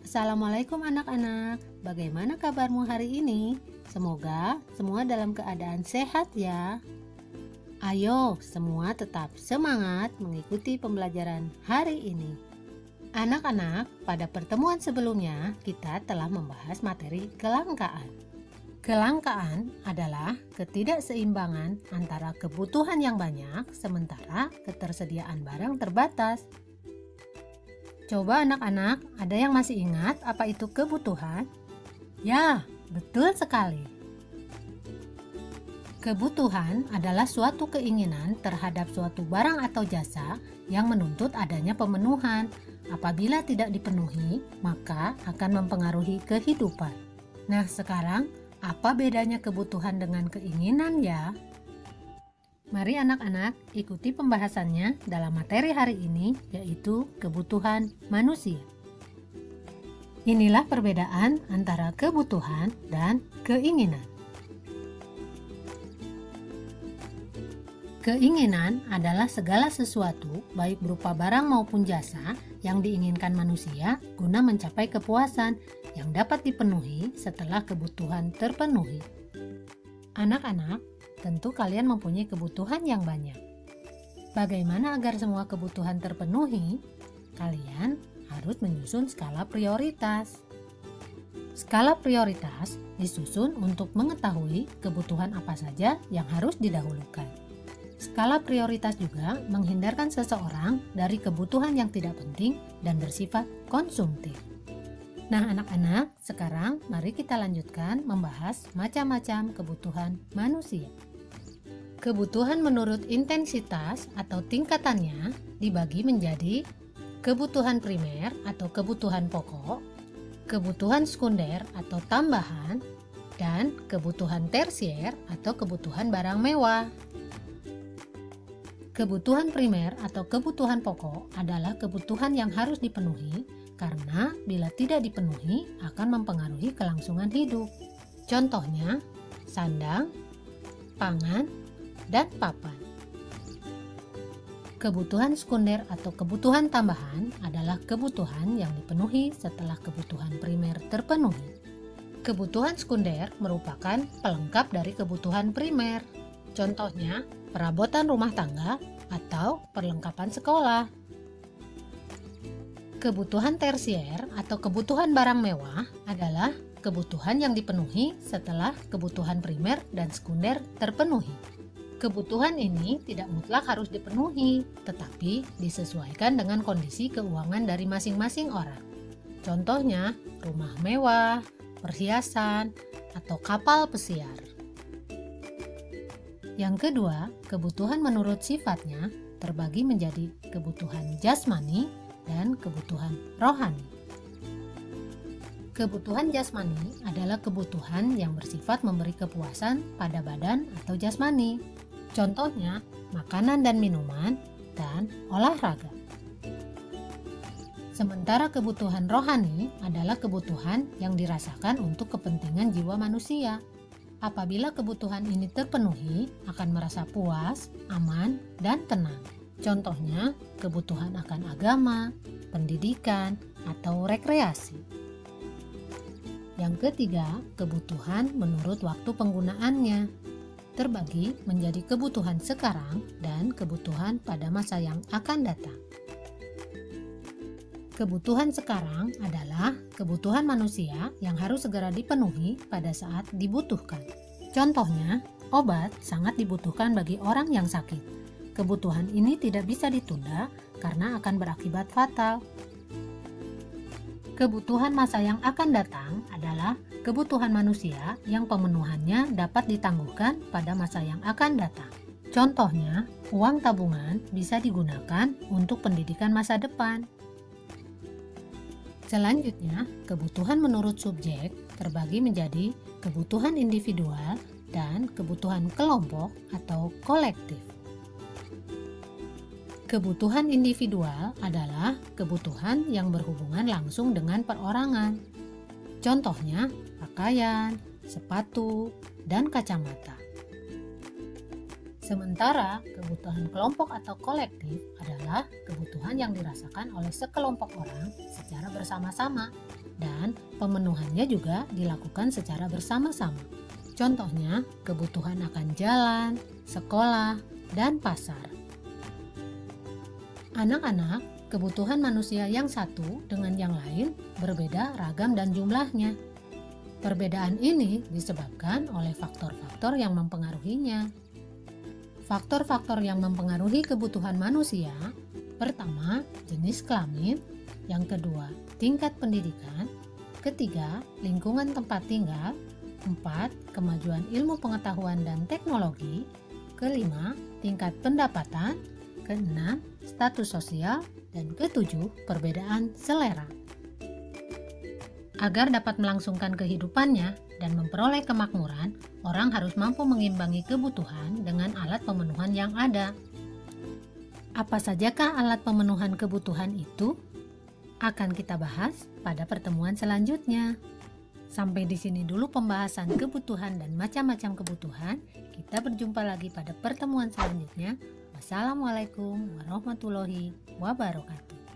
Assalamualaikum anak-anak, bagaimana kabarmu hari ini? Semoga semua dalam keadaan sehat ya. Ayo semua tetap semangat mengikuti pembelajaran hari ini. Anak-anak, pada pertemuan sebelumnya kita telah membahas materi kelangkaan. Kelangkaan adalah ketidakseimbangan antara kebutuhan yang banyak sementara ketersediaan barang terbatas. Coba anak-anak, ada yang masih ingat apa itu kebutuhan? Ya, betul sekali. Kebutuhan adalah suatu keinginan terhadap suatu barang atau jasa yang menuntut adanya pemenuhan. Apabila tidak dipenuhi, maka akan mempengaruhi kehidupan. Nah, sekarang apa bedanya kebutuhan dengan keinginan ya? Mari anak-anak ikuti pembahasannya dalam materi hari ini, yaitu kebutuhan manusia. Inilah perbedaan antara kebutuhan dan keinginan. Keinginan adalah segala sesuatu, baik berupa barang maupun jasa, yang diinginkan manusia guna mencapai kepuasan yang dapat dipenuhi setelah kebutuhan terpenuhi. Anak-anak, tentu kalian mempunyai kebutuhan yang banyak. Bagaimana agar semua kebutuhan terpenuhi? Kalian harus menyusun skala prioritas. Skala prioritas disusun untuk mengetahui kebutuhan apa saja yang harus didahulukan. Skala prioritas juga menghindarkan seseorang dari kebutuhan yang tidak penting dan bersifat konsumtif. Nah anak-anak, sekarang mari kita lanjutkan membahas macam-macam kebutuhan manusia. Kebutuhan menurut intensitas atau tingkatannya dibagi menjadi kebutuhan primer atau kebutuhan pokok, kebutuhan sekunder atau tambahan, dan kebutuhan tersier atau kebutuhan barang mewah. Kebutuhan primer atau kebutuhan pokok adalah kebutuhan yang harus dipenuhi karena bila tidak dipenuhi akan mempengaruhi kelangsungan hidup. Contohnya, sandang, pangan, dan papan. Kebutuhan sekunder atau kebutuhan tambahan adalah kebutuhan yang dipenuhi setelah kebutuhan primer terpenuhi. Kebutuhan sekunder merupakan pelengkap dari kebutuhan primer. Contohnya, perabotan rumah tangga atau perlengkapan sekolah. Kebutuhan tersier atau kebutuhan barang mewah adalah kebutuhan yang dipenuhi setelah kebutuhan primer dan sekunder terpenuhi. Kebutuhan ini tidak mutlak harus dipenuhi, tetapi disesuaikan dengan kondisi keuangan dari masing-masing orang. Contohnya, rumah mewah, perhiasan, atau kapal pesiar. Yang kedua, kebutuhan menurut sifatnya terbagi menjadi kebutuhan jasmani dan kebutuhan rohani. Kebutuhan jasmani adalah kebutuhan yang bersifat memberi kepuasan pada badan atau jasmani. Contohnya, makanan dan minuman, dan olahraga. Sementara kebutuhan rohani adalah kebutuhan yang dirasakan untuk kepentingan jiwa manusia. Apabila kebutuhan ini terpenuhi, akan merasa puas, aman, dan tenang. Contohnya, kebutuhan akan agama, pendidikan, atau rekreasi. Yang ketiga, kebutuhan menurut waktu penggunaannya. Terbagi menjadi kebutuhan sekarang dan kebutuhan pada masa yang akan datang. Kebutuhan sekarang adalah kebutuhan manusia yang harus segera dipenuhi pada saat dibutuhkan. Contohnya, obat sangat dibutuhkan bagi orang yang sakit. Kebutuhan ini tidak bisa ditunda karena akan berakibat fatal. Kebutuhan masa yang akan datang adalah kebutuhan manusia yang pemenuhannya dapat ditangguhkan pada masa yang akan datang. Contohnya, uang tabungan bisa digunakan untuk pendidikan masa depan. Selanjutnya, kebutuhan menurut subjek terbagi menjadi kebutuhan individual dan kebutuhan kelompok atau kolektif. Kebutuhan individual adalah kebutuhan yang berhubungan langsung dengan perorangan. Contohnya, pakaian, sepatu, dan kacamata. Sementara kebutuhan kelompok atau kolektif adalah kebutuhan yang dirasakan oleh sekelompok orang secara bersama-sama. dan pemenuhannya juga dilakukan secara bersama-sama. Contohnya, kebutuhan akan jalan, sekolah, dan pasar. Anak-anak, kebutuhan manusia yang satu dengan yang lain berbeda ragam dan jumlahnya. Perbedaan ini disebabkan oleh faktor-faktor yang mempengaruhinya. Faktor-faktor yang mempengaruhi kebutuhan manusia, pertama, jenis kelamin, yang kedua, tingkat pendidikan, ketiga, lingkungan tempat tinggal, 4. Kemajuan ilmu pengetahuan dan teknologi, kelima, tingkat pendapatan, keenam, status sosial, dan ketujuh, perbedaan selera. Agar dapat melangsungkan kehidupannya dan memperoleh kemakmuran, orang harus mampu mengimbangi kebutuhan dengan alat pemenuhan yang ada. Apa sajakah alat pemenuhan kebutuhan itu? Akan kita bahas pada pertemuan selanjutnya. Sampai di sini dulu pembahasan kebutuhan dan macam-macam kebutuhan. Kita berjumpa lagi pada pertemuan selanjutnya. Wassalamualaikum warahmatullahi wabarakatuh.